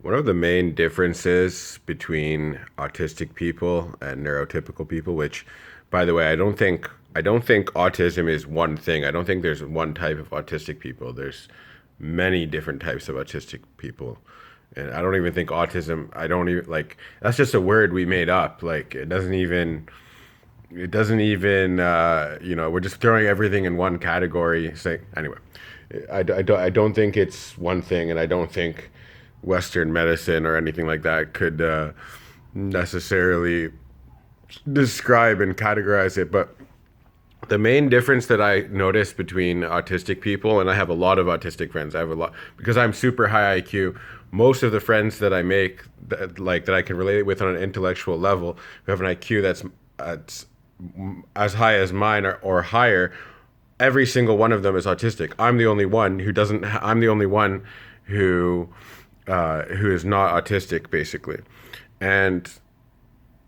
One of the main differences between autistic people and neurotypical people, which, by the way, I don't think autism is one thing. I don't think there's one type of autistic people. There's many different types of autistic people. And I don't even think autism, I don't even like that's just a word we made up. Like it doesn't even we're just throwing everything in one category. Say anyway, I don't think it's one thing, and I don't think Western medicine or anything like that could necessarily describe and categorize it. But the main difference that I notice between autistic people, and I have a lot of autistic friends, I have a lot because I'm super high IQ. Most of the friends that I make, that I can relate with on an intellectual level, who have an IQ that's as high as mine or higher, every single one of them is autistic. I'm the only one who doesn't. I'm the only one who who is not autistic, basically. And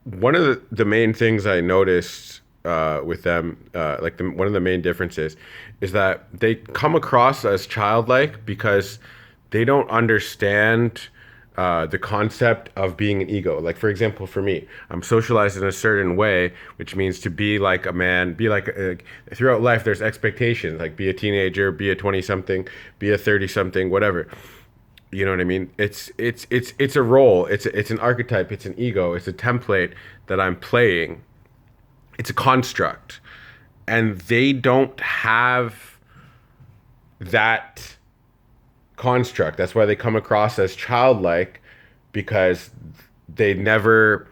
one of the main things I noticed with them, one of the main differences, is that they come across as childlike because they don't understand the concept of being an ego. Like, for example, for me, I'm socialized in a certain way, which means to be like a man, throughout life, there's expectations, like be a teenager, be a 20 something, be a 30 something, whatever. You know what I mean? It's a role. It's an archetype. It's an ego. It's a template that I'm playing. It's a construct, and they don't have that construct. That's why they come across as childlike, because they never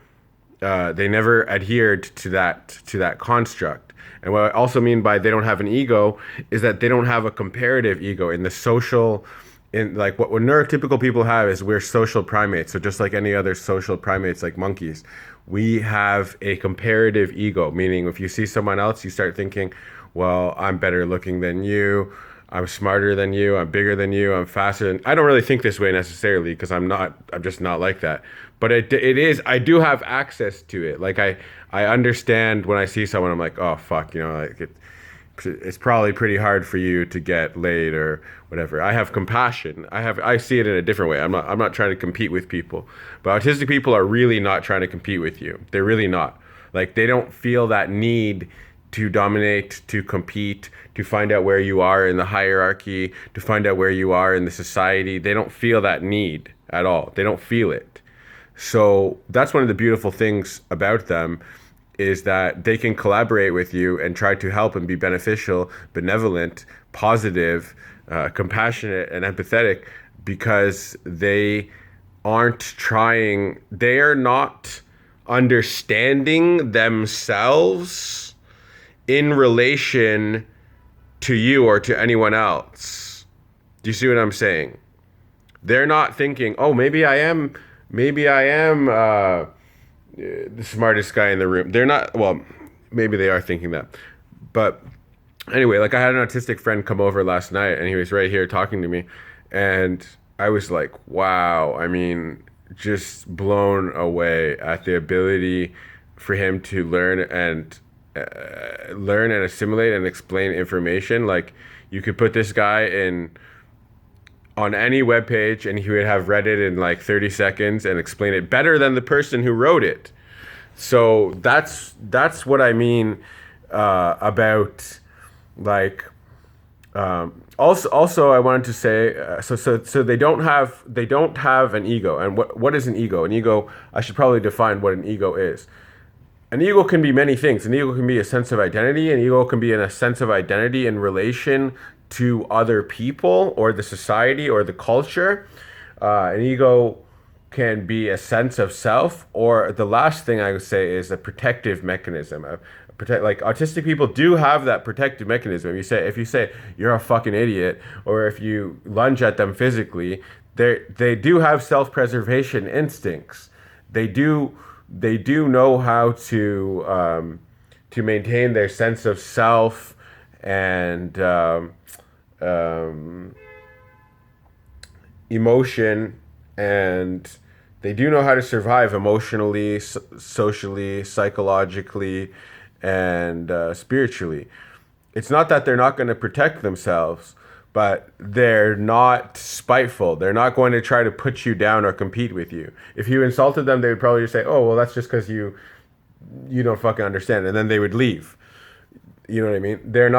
they never adhered to that construct. And what I also mean by they don't have an ego is that they don't have a comparative ego in the social. In like what neurotypical people have is we're social primates. So just like any other social primates, like monkeys, we have a comparative ego, meaning if you see someone else, you start thinking, well, I'm better looking than you, I'm smarter than you, I'm bigger than you, I'm faster than. I don't really think this way necessarily because I'm just not like that. But it is, I do have access to it. Like I understand when I see someone, I'm like, oh fuck, like it's probably pretty hard for you to get laid or whatever. I have compassion. I see it in a different way. I'm not trying to compete with people. But autistic people are really not trying to compete with you. They're really not. Like they don't feel that need to dominate, to compete, to find out where you are in the hierarchy, to find out where you are in the society. They don't feel that need at all. They don't feel it. So that's one of the beautiful things about them, is that they can collaborate with you and try to help and be beneficial, benevolent, positive, compassionate, and empathetic, because they are not understanding themselves in relation to you or to anyone else. Do you see what I'm saying? They're not thinking, oh, maybe I am the smartest guy in the room. They're not, well, maybe they are thinking that. But anyway, like I had an autistic friend come over last night and he was right here talking to me. And I was like, wow, I mean, just blown away at the ability for him to learn and assimilate and explain information. Like you could put this guy in on any web page and he would have read it in like 30 seconds and explain it better than the person who wrote it. So that's what I mean about like also I wanted to say so they don't have an ego. And what is an ego? An ego, I should probably define what an ego is. An ego can be many things. An ego can be a sense of identity. An ego can be in a sense of identity in relation to other people or the society or the culture. An ego can be a sense of self, or the last thing I would say is a protective mechanism. Like autistic people do have that protective mechanism. If you say you're a fucking idiot, or if you lunge at them physically, they do have self-preservation instincts. They do know how to maintain their sense of self and um, emotion, and they do know how to survive emotionally, socially, psychologically, and spiritually. It's not that they're not going to protect themselves, but they're not spiteful. They're not going to try to put you down or compete with you. If you insulted them, they would probably just say, "Oh, well, that's just because you don't fucking understand," and then they would leave. You know what I mean? They're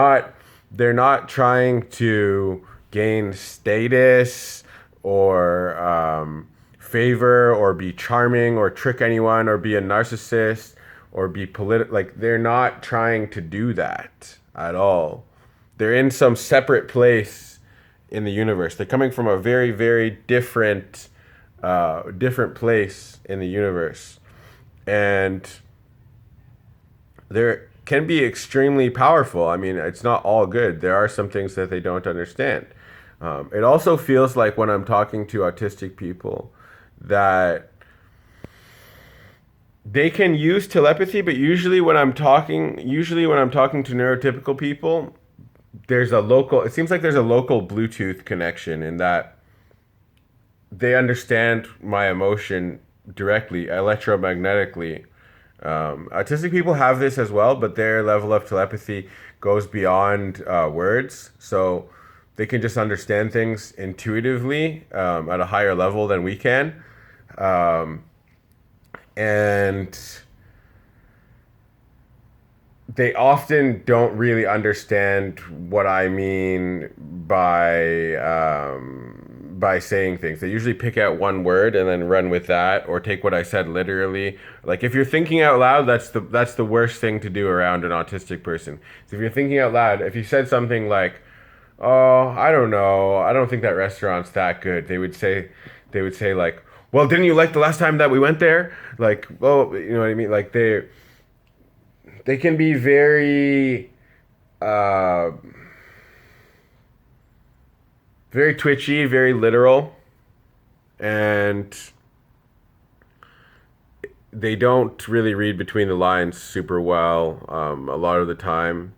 not trying to gain status or favor or be charming or trick anyone or be a narcissist or be political. Like, they're not trying to do that at all. They're in some separate place in the universe. They're coming from a very, very different place in the universe, and there can be extremely powerful. I mean, it's not all good. There are some things that they don't understand. It also feels like when I'm talking to autistic people that they can use telepathy, but usually when I'm talking to neurotypical people, it seems like there's a local Bluetooth connection in that they understand my emotion directly, electromagnetically. Autistic people have this as well, but their level of telepathy goes beyond words. So they can just understand things intuitively at a higher level than we can. And they often don't really understand what I mean by saying things. They usually pick out one word and then run with that, or take what I said literally. Like, if you're thinking out loud, that's the worst thing to do around an autistic person. So if you're thinking out loud, if you said something like, "Oh, I don't know, I don't think that restaurant's that good," they would say like, "Well, didn't you like the last time that we went there?" Like, well, you know what I mean? Like, they can be uh, very twitchy, very literal, and they don't really read between the lines super well a lot of the time.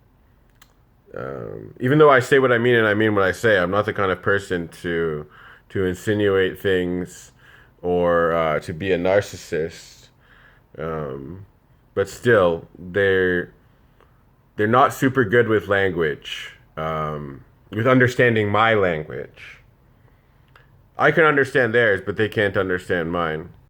Even though I say what I mean and I mean what I say, I'm not the kind of person to insinuate things or to be a narcissist. But still, they're not super good with language, with understanding my language. I can understand theirs, but they can't understand mine.